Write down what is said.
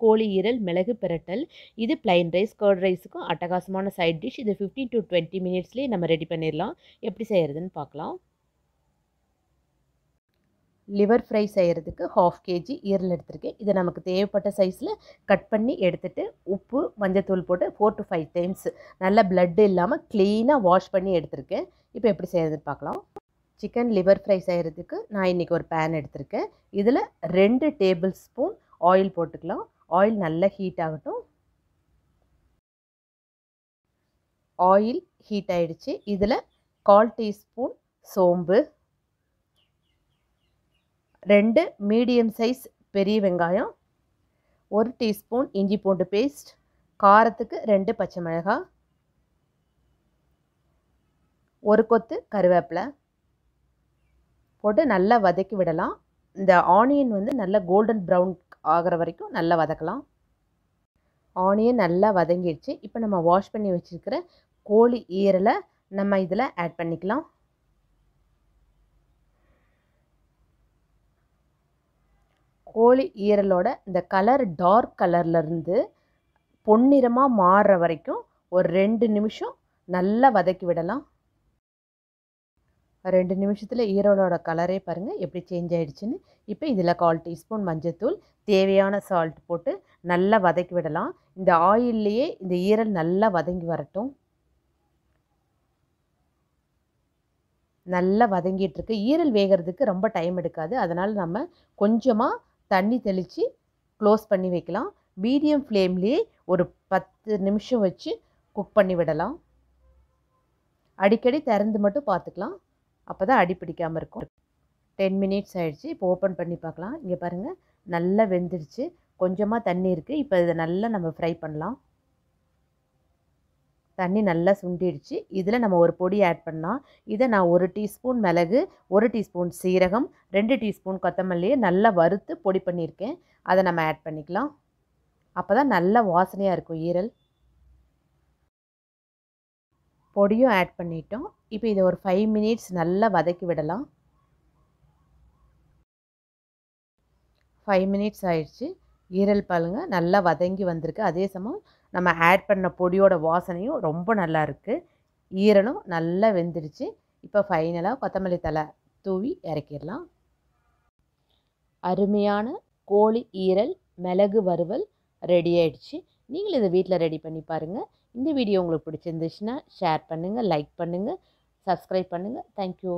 கோழி ஈரல் மிளகு பிரட்டல். இது பிளைன் ரைஸ், கர்ட் ரைஸுக்கும் அட்டகாசமான சைட் டிஷ். இது 15 to 20 மினிட்ஸ்லேயே நம்ம ரெடி பண்ணிடலாம். எப்படி செய்கிறதுன்னு பார்க்கலாம். லிவர் ஃப்ரை செய்கிறதுக்கு 1/2 kg ஈரல் எடுத்திருக்கேன். இதை நமக்கு தேவைப்பட்ட சைஸில் கட் பண்ணி எடுத்துகிட்டு உப்பு மஞ்சத்தூள் போட்டு 4 to 5 டைம்ஸ் நல்லா பிளட் இல்லாமல் க்ளீனாக வாஷ் பண்ணி எடுத்திருக்கேன். இப்போ எப்படி செய்கிறதுன்னு பார்க்கலாம். சிக்கன் லிவர் ஃப்ரை செய்கிறதுக்கு நான் இன்றைக்கி ஒரு பேன் எடுத்திருக்கேன். இதில் 2 டேபிள் ஸ்பூன் ஆயில் போட்டுக்கலாம். ஆயில் நல்லா ஹீட் ஆகட்டும். ஆயில் ஹீட் ஆகிடுச்சு. இதில் 1/4 டீஸ்பூன் சோம்பு, 2 மீடியம் சைஸ் பெரிய வெங்காயம், 1 டீஸ்பூன் இஞ்சி பூண்டு பேஸ்ட், காரத்துக்கு 2 பச்சை மிளகாய், 1 கொத்து கருவேப்பிலை போட்டு நல்லா வதக்கி விடலாம். இந்த ஆனியன் வந்து நல்லா கோல்டன் ப்ரௌன் ஆகிற வரைக்கும் நல்லா வதக்கலாம். ஆனியன் நல்லா வதங்கிடுச்சு. இப்போ நம்ம வாஷ் பண்ணி வச்சுருக்கிற கோழி ஈரலை நம்ம இதில் ஆட் பண்ணிக்கலாம். கோழி ஈரலோட இந்த கலர் டார்க் கலர்லேருந்து பொன்னிறமாக மாறுற வரைக்கும் ஒரு 2 நிமிஷம் நல்லா வதக்கி விடலாம். 2 நிமிஷத்தில் ஈரலோட கலரே பாருங்கள் எப்படி சேஞ்ச் ஆகிடுச்சின்னு. இப்போ இதில் 1/4 டீஸ்பூன் மஞ்சத்தூள், தேவையான சால்ட் போட்டு நல்லா வதக்கி விடலாம். இந்த ஆயில்லையே இந்த ஈரல் நல்லா வதங்கி வரட்டும். நல்லா வதங்கிட்டுருக்கு. ஈரல் வேகிறதுக்கு ரொம்ப டைம் எடுக்காது. அதனால் நம்ம கொஞ்சமாக தண்ணி தெளித்து க்ளோஸ் பண்ணி வைக்கலாம். மீடியம் ஃப்ளேம்லேயே ஒரு 10 நிமிஷம் வச்சு குக் பண்ணி விடலாம். அடிக்கடி திறந்து மட்டும் பார்த்துக்கலாம். அப்போ தான் அடி பிடிக்காமல் இருக்கும். 10 மினிட்ஸ் ஆகிடுச்சு. இப்போ ஓப்பன் பண்ணி பார்க்கலாம். இங்கே பாருங்கள் நல்லா வெந்துடுச்சு. கொஞ்சமாக தண்ணி இருக்குது. இப்போ இதை நல்லா நம்ம ஃப்ரை பண்ணலாம். தண்ணி நல்லா சுண்டிடுச்சு. இதில் நம்ம ஒரு பொடி ஆட் பண்ணலாம். இதை நான் 1 டீஸ்பூன் மிளகு, 1 டீஸ்பூன் சீரகம், 2 டீஸ்பூன் கொத்தமல்லியை நல்லா வறுத்து பொடி பண்ணியிருக்கேன். அதை நம்ம ஆட் பண்ணிக்கலாம். அப்போ தான் நல்ல வாசனையாக இருக்கும் ஈரல். பொடியும் ஆட் பண்ணிட்டோம். இப்போ இதை ஒரு 5 மினிட்ஸ் நல்லா வதக்கி விடலாம். 5 மினிட்ஸ் ஆயிடுச்சு. ஈரல் பாருங்க நல்லா வதங்கி வந்திருக்கு. அதே சமயம் நம்ம ஆட் பண்ண பொடியோட வாசனையும் ரொம்ப நல்லா இருக்குது. ஈரலும் நல்லா வெந்துடுச்சு. இப்போ ஃபைனலாக கொத்தமல்லி தழை தூவி இறக்கிடலாம். அருமையான கோழி ஈரல் மிளகு வறுவல் ரெடி ஆயிடுச்சு. நீங்களும் இதை வீட்டில் ரெடி பண்ணி பாருங்கள். இந்த வீடியோ உங்களுக்கு பிடிச்சிருந்துச்சுன்னா ஷேர் பண்ணுங்கள், லைக் பண்ணுங்கள், சப்ஸ்கிரைப் பண்ணுங்கள். தேங்க்யூ.